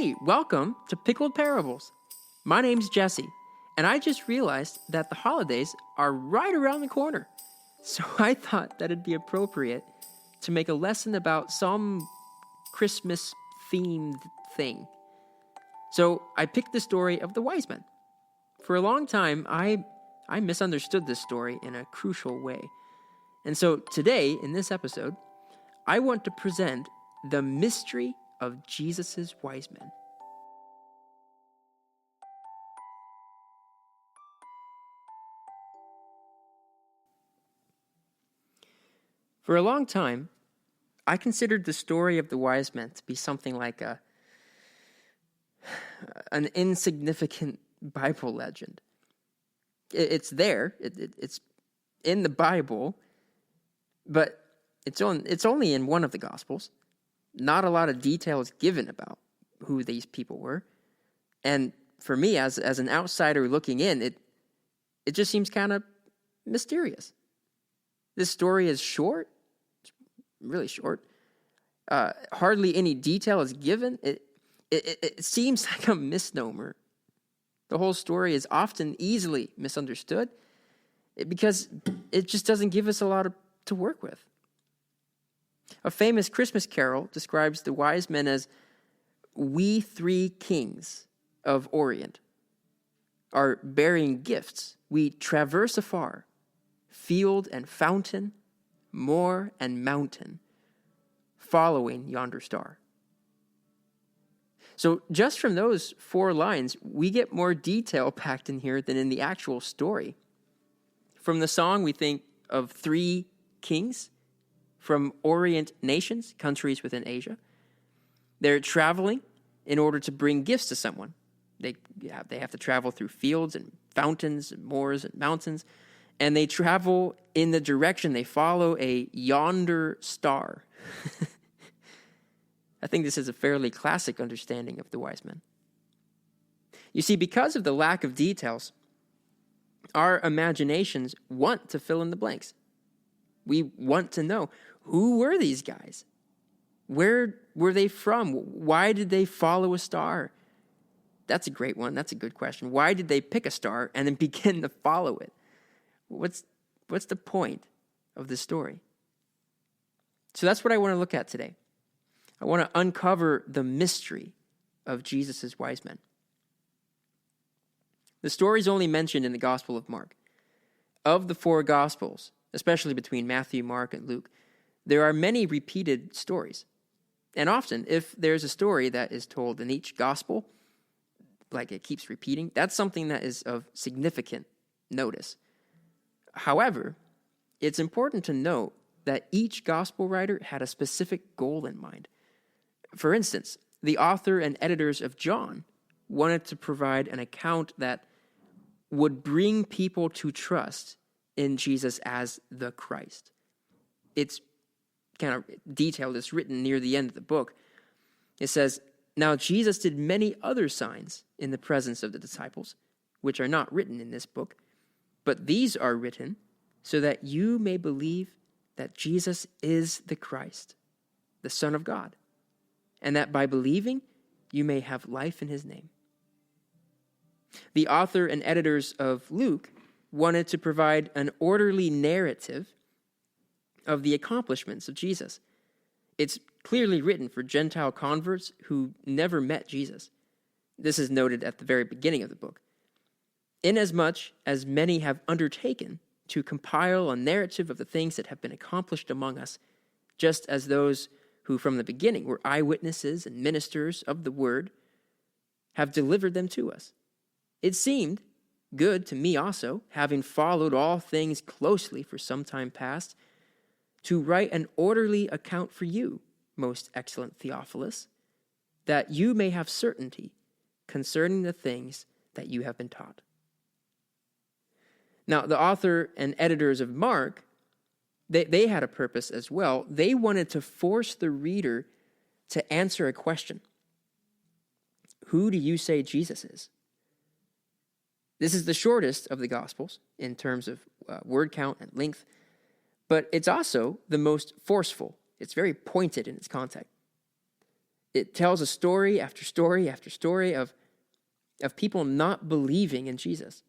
Hey, welcome to Pickled Parables. My name's Jesse, and I just realized that the holidays are right around the corner. So I thought that it'd be appropriate to make a lesson about some Christmas-themed thing. So I picked the story of the Wisemen. For a long time, I misunderstood this story in a crucial way. And so today, in this episode, I want to present the mystery of Jesus' wise men. For a long time, I considered the story of the wise men to be something like an insignificant Bible legend. It's there, it's in the Bible, but it's only in one of the Gospels. Not a lot of detail is given about who these people were. And for me, as an outsider looking in, it just seems kind of mysterious. This story is short, it's really short. Hardly any detail is given. It seems like a misnomer. The whole story is often easily misunderstood because it just doesn't give us a lot to work with. A famous Christmas carol describes the wise men as "we three kings of Orient are bearing gifts. We traverse afar, field and fountain, moor and mountain, following yonder star." So just from those 4 lines, we get more detail packed in here than in the actual story. From the song, we think of 3 kings from Orient nations, countries within Asia. They're traveling in order to bring gifts to someone. They have to travel through fields and fountains and moors and mountains, and they travel in the direction. They follow a yonder star. I think this is a fairly classic understanding of the wise men. You see, because of the lack of details, our imaginations want to fill in the blanks. We want to know, who were these guys? Where were they from? Why did they follow a star? That's a great one. That's a good question. Why did they pick a star and then begin to follow it? What's the point of this story? So that's what I want to look at today. I want to uncover the mystery of Jesus' wise men. The story is only mentioned in the Gospel of Mark. Of the 4 Gospels, especially between Matthew, Mark, and Luke, there are many repeated stories. And often, if there's a story that is told in each Gospel, like it keeps repeating, that's something that is of significant notice. However, it's important to note that each Gospel writer had a specific goal in mind. For instance, the author and editors of John wanted to provide an account that would bring people to trust in Jesus as the Christ. It's kind of detailed. It's written near the end of the book. It says, "Now Jesus did many other signs in the presence of the disciples, which are not written in this book, but these are written so that you may believe that Jesus is the Christ, the Son of God, and that by believing you may have life in his name." The author and editors of Luke wanted to provide an orderly narrative of the accomplishments of Jesus. It's clearly written for Gentile converts who never met Jesus. This is noted at the very beginning of the book. "Inasmuch as many have undertaken to compile a narrative of the things that have been accomplished among us, just as those who from the beginning were eyewitnesses and ministers of the word have delivered them to us. It seemed good to me also, having followed all things closely for some time past, to write an orderly account for you, most excellent Theophilus, that you may have certainty concerning the things that you have been taught." Now, the author and editors of Mark, they had a purpose as well. They wanted to force the reader to answer a question. Who do you say Jesus is? This is the shortest of the Gospels in terms of word count and length, but it's also the most forceful. It's very pointed in its content. It tells a story after story after story of people not believing in Jesus.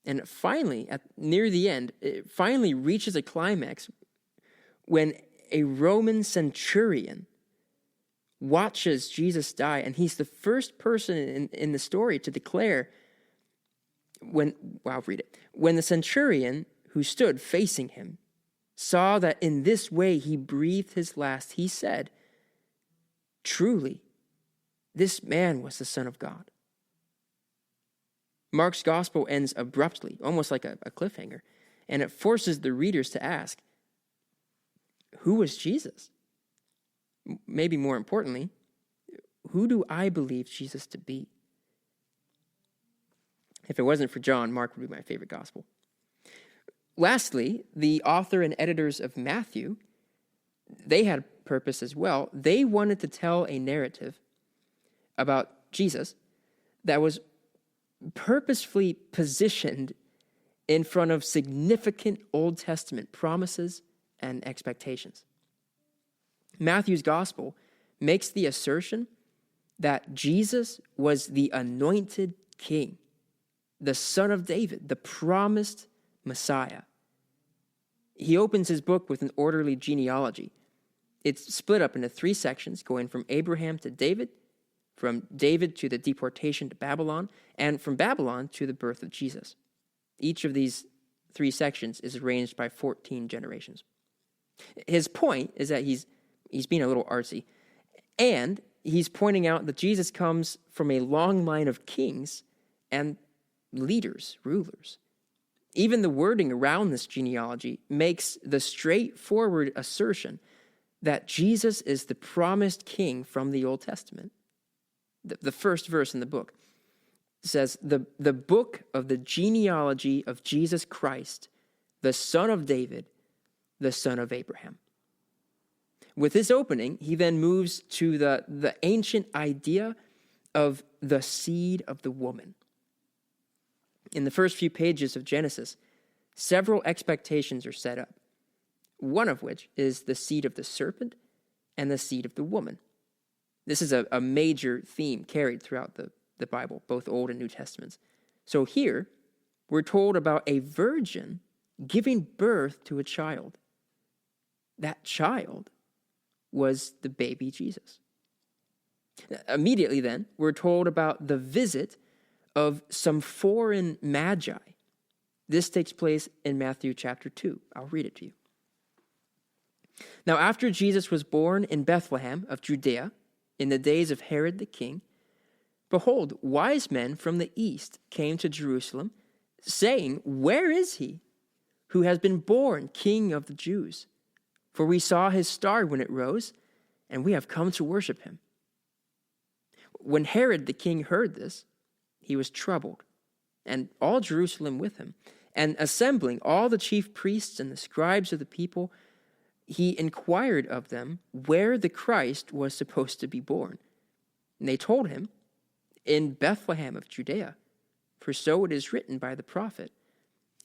And finally, near the end, it finally reaches a climax when a Roman centurion watches Jesus die, and he's the first person in the story to declare, I'll read it. When the centurion who stood facing him saw that in this way he breathed his last, he said, "Truly, this man was the Son of God." Mark's gospel ends abruptly, almost like a cliffhanger, and it forces the readers to ask, who was Jesus? Maybe more importantly, who do I believe Jesus to be? If it wasn't for John, Mark would be my favorite gospel. Lastly, the author and editors of Matthew, they had a purpose as well. They wanted to tell a narrative about Jesus that was purposefully positioned in front of significant Old Testament promises and expectations. Matthew's gospel makes the assertion that Jesus was the anointed king, the son of David, the promised Messiah. He opens his book with an orderly genealogy. It's split up into 3 sections, going from Abraham to David, from David to the deportation to Babylon, and from Babylon to the birth of Jesus. Each of these 3 sections is arranged by 14 generations. His point is that he's being a little artsy, and he's pointing out that Jesus comes from a long line of kings and leaders, rulers. Even the wording around this genealogy makes the straightforward assertion that Jesus is the promised king from the Old Testament. The first verse in the book says, the book of the genealogy of Jesus Christ, the son of David, the son of Abraham. With this opening, he then moves to the ancient idea of the seed of the woman. In the first few pages of Genesis, several expectations are set up, one of which is the seed of the serpent and the seed of the woman. This is a major theme carried throughout the Bible, both Old and New Testaments. So here, we're told about a virgin giving birth to a child. That child was the baby Jesus. Immediately then, we're told about the visit of some foreign magi. This takes place in Matthew chapter 2. I'll read it to you. Now, after Jesus was born in Bethlehem of Judea, in the days of Herod the king, behold, wise men from the east came to Jerusalem, saying, "Where is he who has been born King of the Jews? For we saw his star when it rose, and we have come to worship him." When Herod the king heard this, he was troubled, and all Jerusalem with him. And assembling all the chief priests and the scribes of the people, he inquired of them where the Christ was supposed to be born. And they told him, "In Bethlehem of Judea, for so it is written by the prophet,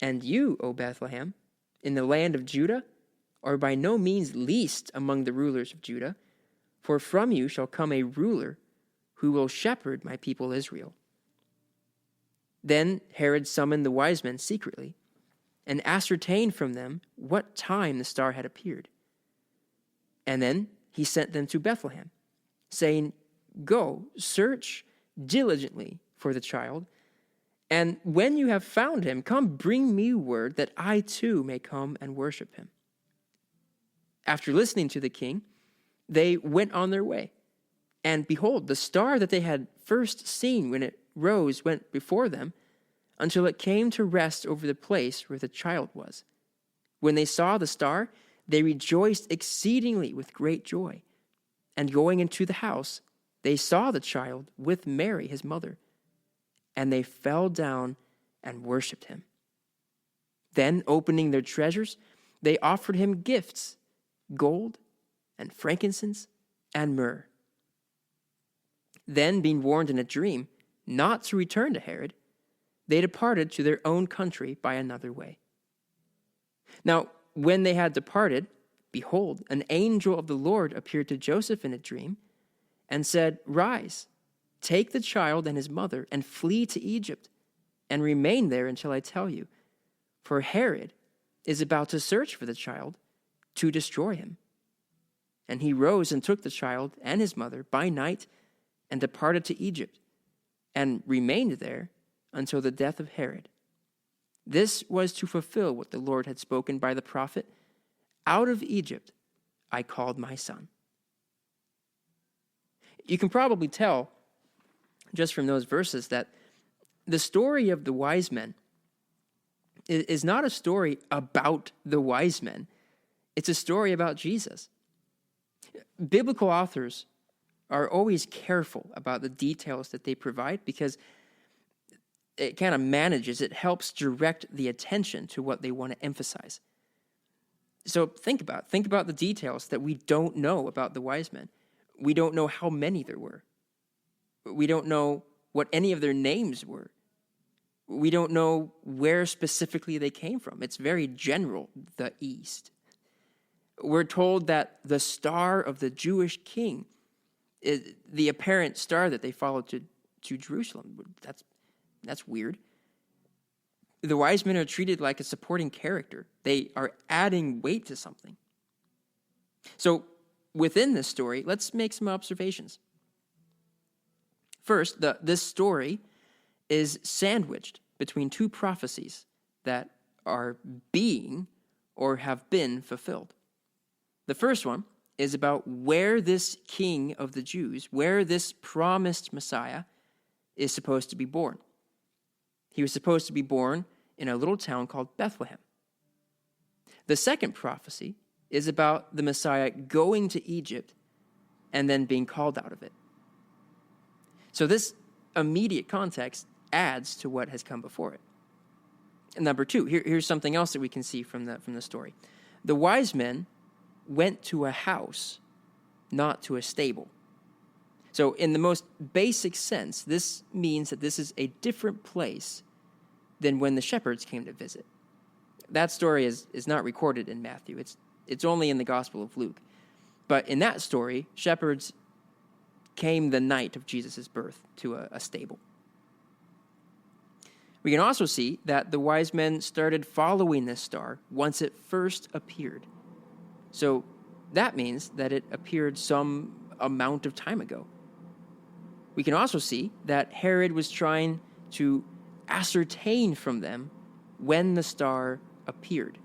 'And you, O Bethlehem, in the land of Judah, are by no means least among the rulers of Judah, for from you shall come a ruler who will shepherd my people Israel.'" Then Herod summoned the wise men secretly and ascertained from them what time the star had appeared. And then he sent them to Bethlehem, saying, "Go, search diligently for the child, and when you have found him, come bring me word that I too may come and worship him." After listening to the king, they went on their way. And behold, the star that they had first seen when it rose went before them until it came to rest over the place where the child was. When they saw the star, they rejoiced exceedingly with great joy. And going into the house, they saw the child with Mary, his mother, and they fell down and worshipped him. Then, opening their treasures, they offered him gifts, gold and frankincense and myrrh. Then, being warned in a dream not to return to Herod, they departed to their own country by another way. Now, when they had departed, behold, an angel of the Lord appeared to Joseph in a dream, and said, "Rise, take the child and his mother, and flee to Egypt, and remain there until I tell you. For Herod is about to search for the child to destroy him." And he rose and took the child and his mother by night and departed to Egypt, and remained there until the death of Herod. This was to fulfill what the Lord had spoken by the prophet, "Out of Egypt I called my son." You can probably tell just from those verses that the story of the wise men is not a story about the wise men. It's a story about Jesus. Biblical authors are always careful about the details that they provide because it kind of it helps direct the attention to what they want to emphasize. So think about the details that we don't know about the wise men. We don't know how many there were. We don't know what any of their names were. We don't know where specifically they came from. It's very general, the East. We're told that the star of the Jewish king, the apparent star that they followed to Jerusalem. That's weird. The wise men are treated like a supporting character. They are adding weight to something. So within this story, let's make some observations. First, this story is sandwiched between two prophecies that are being or have been fulfilled. The first one is about where this king of the Jews, where this promised Messiah is supposed to be born. He was supposed to be born in a little town called Bethlehem. The second prophecy is about the Messiah going to Egypt and then being called out of it. So this immediate context adds to what has come before it. And number two, here's something else that we can see from the story. The wise men went to a house, not to a stable. So in the most basic sense, this means that this is a different place than when the shepherds came to visit. That story is not recorded in Matthew. It's only in the Gospel of Luke. But in that story, shepherds came the night of Jesus' birth to a stable. We can also see that the wise men started following this star once it first appeared. So that means that it appeared some amount of time ago. We can also see that Herod was trying to ascertain from them when the star appeared.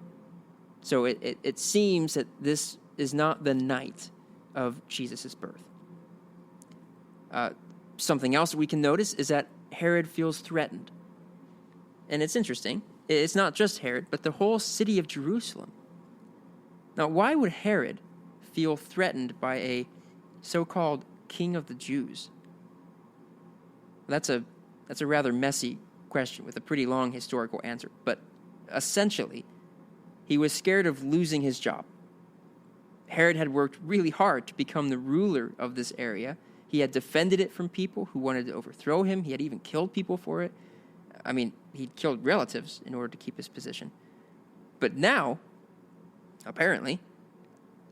So it seems that this is not the night of Jesus' birth. Something else that we can notice is that Herod feels threatened. And it's interesting. It's not just Herod, but the whole city of Jerusalem. Now, why would Herod feel threatened by a so-called king of the Jews? That's a rather messy question with a pretty long historical answer. But essentially, he was scared of losing his job. Herod had worked really hard to become the ruler of this area. He had defended it from people who wanted to overthrow him. He had even killed people for it. I mean, he'd killed relatives in order to keep his position. But now, apparently,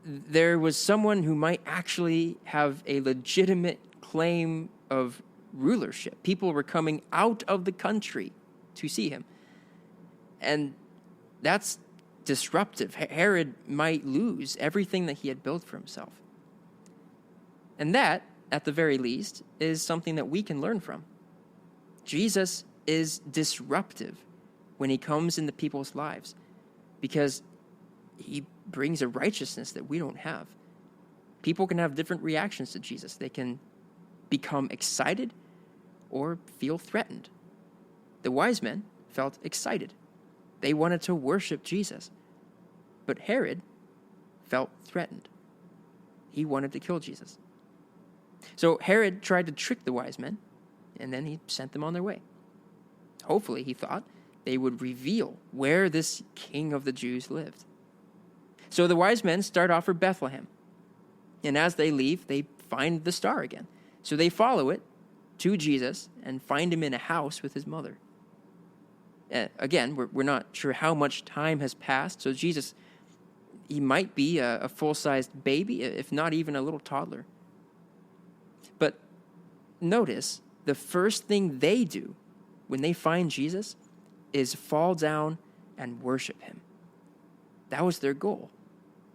there was someone who might actually have a legitimate claim of rulership. People were coming out of the country to see him. And that's disruptive. Herod might lose everything that he had built for himself. And that, at the very least, is something that we can learn from. Jesus is disruptive when he comes into people's lives because he brings a righteousness that we don't have. People can have different reactions to Jesus. They can become excited or feel threatened. The wise men felt excited. They wanted to worship Jesus. But Herod felt threatened. He wanted to kill Jesus. So Herod tried to trick the wise men, and then he sent them on their way. Hopefully, he thought, they would reveal where this king of the Jews lived. So the wise men start off for Bethlehem. And as they leave, they find the star again. So they follow it to Jesus and find him in a house with his mother. Again, we're not sure how much time has passed. So Jesus, he might be a full-sized baby, if not even a little toddler. But notice the first thing they do when they find Jesus is fall down and worship him. That was their goal.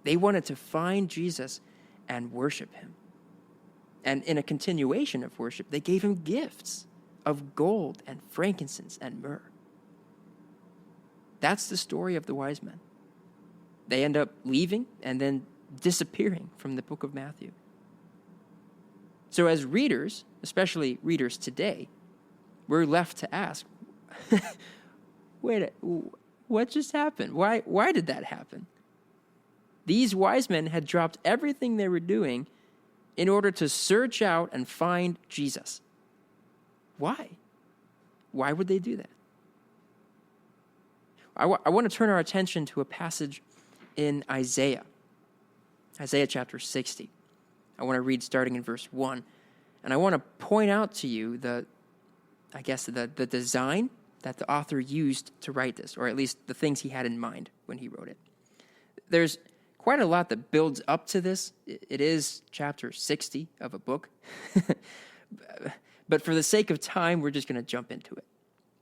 They wanted to find Jesus and worship him. And in a continuation of worship, they gave him gifts of gold and frankincense and myrrh. That's the story of the wise men. They end up leaving and then disappearing from the book of Matthew. So as readers, especially readers today, we're left to ask, wait, what just happened? Why did that happen? These wise men had dropped everything they were doing in order to search out and find Jesus. Why? Why would they do that? I want to turn our attention to a passage in Isaiah chapter 60. I want to read starting in verse 1. And I want to point out to you the design that the author used to write this, or at least the things he had in mind when he wrote it. There's quite a lot that builds up to this. It is chapter 60 of a book. But for the sake of time, we're just going to jump into it.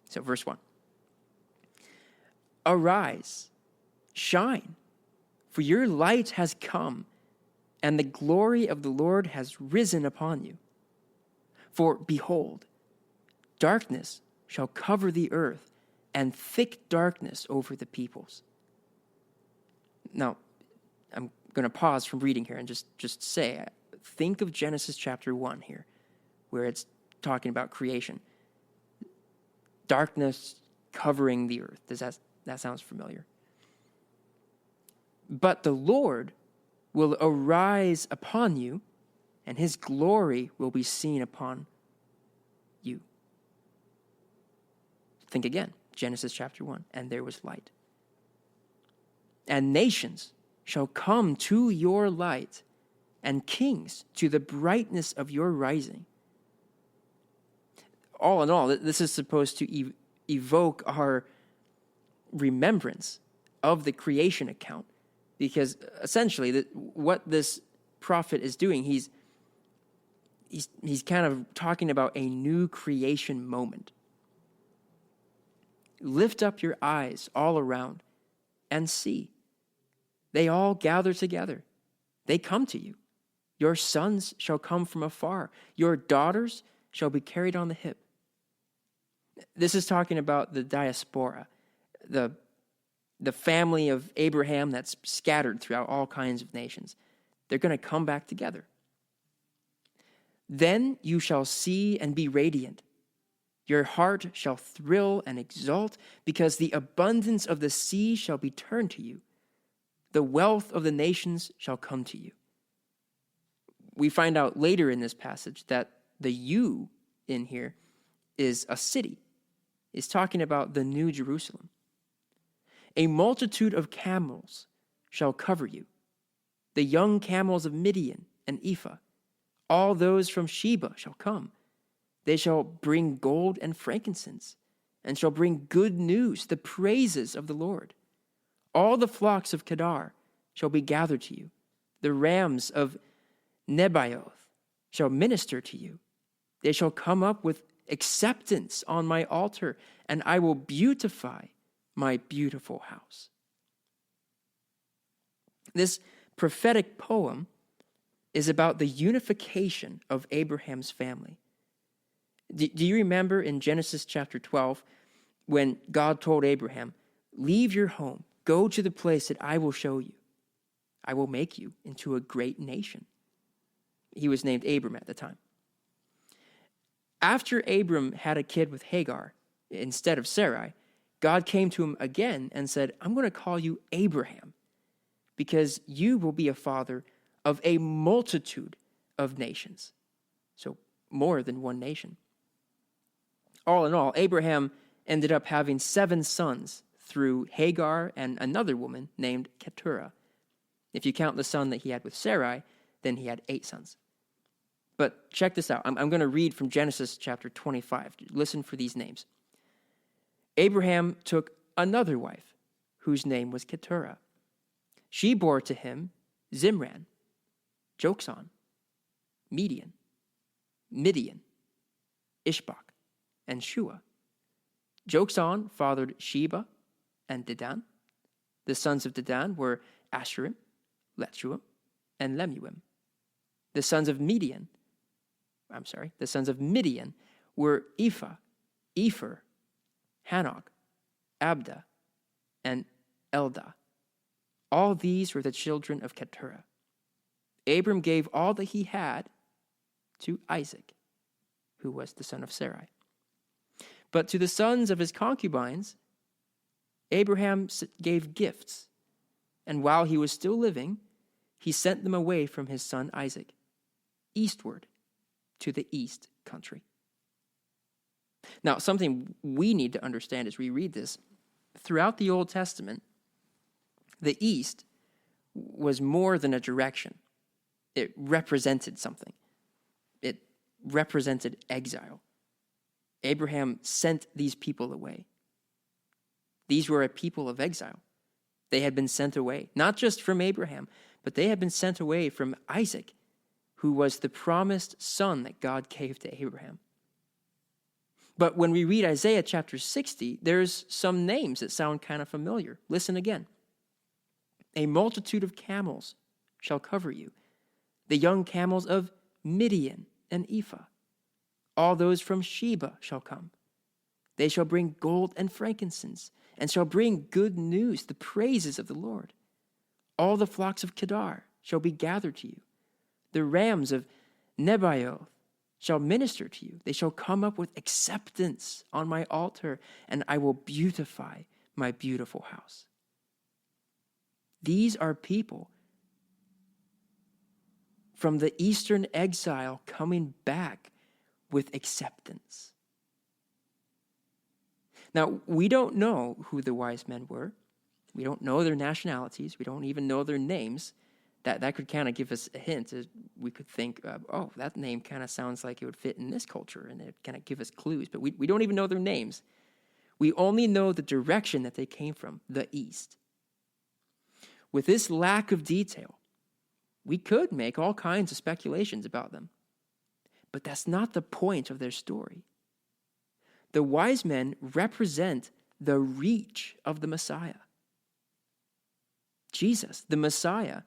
So verse 1. Arise, shine, for your light has come, and the glory of the Lord has risen upon you. For behold, darkness shall cover the earth, and thick darkness over the peoples. Now, I'm going to pause from reading here and just say, think of Genesis chapter 1 here, where it's talking about creation. Darkness covering the earth. That sounds familiar? But the Lord will arise upon you, and his glory will be seen upon you. Think again, Genesis chapter 1, and there was light. And nations shall come to your light, and kings to the brightness of your rising. All in all, this is supposed to evoke our remembrance of the creation account, because essentially what this prophet is doing, he's kind of talking about a new creation moment. Lift up your eyes all around and see. They all gather together. They come to you. Your sons shall come from afar. Your daughters shall be carried on the hip. This is talking about the diaspora, the family of Abraham that's scattered throughout all kinds of nations. They're going to come back together. Then you shall see and be radiant. Your heart shall thrill and exult, because the abundance of the sea shall be turned to you. The wealth of the nations shall come to you. We find out later in this passage that the you in here is a city. It's talking about the New Jerusalem. A multitude of camels shall cover you, the young camels of Midian and Ephah. All those from Sheba shall come. They shall bring gold and frankincense, and shall bring good news, the praises of the Lord. All the flocks of Kedar shall be gathered to you. The rams of Nebaioth shall minister to you. They shall come up with acceptance on my altar, and I will beautify my beautiful house. This prophetic poem is about the unification of Abraham's family. Do you remember in Genesis chapter 12 when God told Abraham, leave your home, go to the place that I will show you. I will make you into a great nation. He was named Abram at the time. After Abram had a kid with Hagar instead of Sarai, God came to him again and said, I'm going to call you Abraham, because you will be a father of a multitude of nations. So more than one nation. All in all, Abraham ended up having 7 sons through Hagar and another woman named Keturah. If you count the son that he had with Sarai, then he had 8 sons. But check this out. I'm going to read from Genesis chapter 25. Listen for these names. Abraham took another wife, whose name was Keturah. She bore to him Zimran, Joksan, Median, Midian, Ishbak, and Shua. Joksan fathered Sheba and Dedan. The sons of Dedan were Asherim, Letuim, and Lemuel. The sons of Midian were Ephah, Epher, Hanok, Abda, and Eldah. All these were the children of Keturah. Abram gave all that he had to Isaac, who was the son of Sarai. But to the sons of his concubines, Abraham gave gifts, and while he was still living, he sent them away from his son Isaac, eastward to the east country. Now, something we need to understand as we read this, throughout the Old Testament, the east was more than a direction. It represented something. It represented exile. Abraham sent these people away. These were a people of exile. They had been sent away, not just from Abraham, but they had been sent away from Isaac, who was the promised son that God gave to Abraham. But when we read Isaiah chapter 60, there's some names that sound kind of familiar. Listen again. A multitude of camels shall cover you, the young camels of Midian and Ephah. All those from Sheba shall come. They shall bring gold and frankincense, and shall bring good news, the praises of the Lord. All the flocks of Kedar shall be gathered to you. The rams of Nebaioth shall minister to you. They shall come up with acceptance on my altar, and I will beautify my beautiful house. These are people from the eastern exile coming back with acceptance. Now, we don't know who the wise men were. We don't know their nationalities. We don't even know their names. That could kind of give us a hint. We could think, that name kind of sounds like it would fit in this culture, and it kind of give us clues. But we don't even know their names. We only know the direction that they came from, the east. With this lack of detail, we could make all kinds of speculations about them. But that's not the point of their story. The wise men represent the reach of the Messiah. Jesus, the Messiah,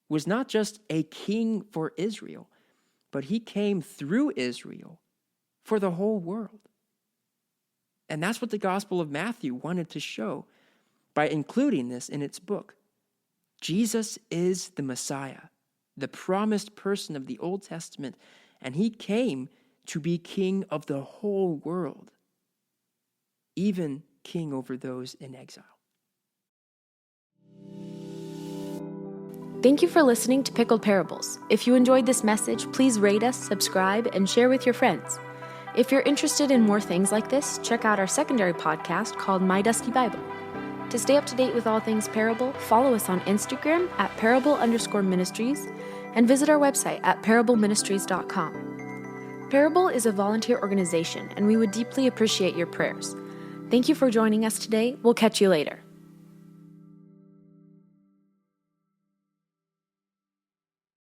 was not just a king for Israel, but he came through Israel for the whole world. And that's what the Gospel of Matthew wanted to show by including this in its book. Jesus is the Messiah, the promised person of the Old Testament, and he came to be king of the whole world, even king over those in exile. Thank you for listening to Pickled Parables. If you enjoyed this message, please rate us, subscribe, and share with your friends. If you're interested in more things like this, check out our secondary podcast called My Dusty Bible. To stay up to date with all things Parable, follow us on Instagram at parable_ministries and visit our website at parableministries.com. Parable is a volunteer organization, and we would deeply appreciate your prayers. Thank you for joining us today. We'll catch you later.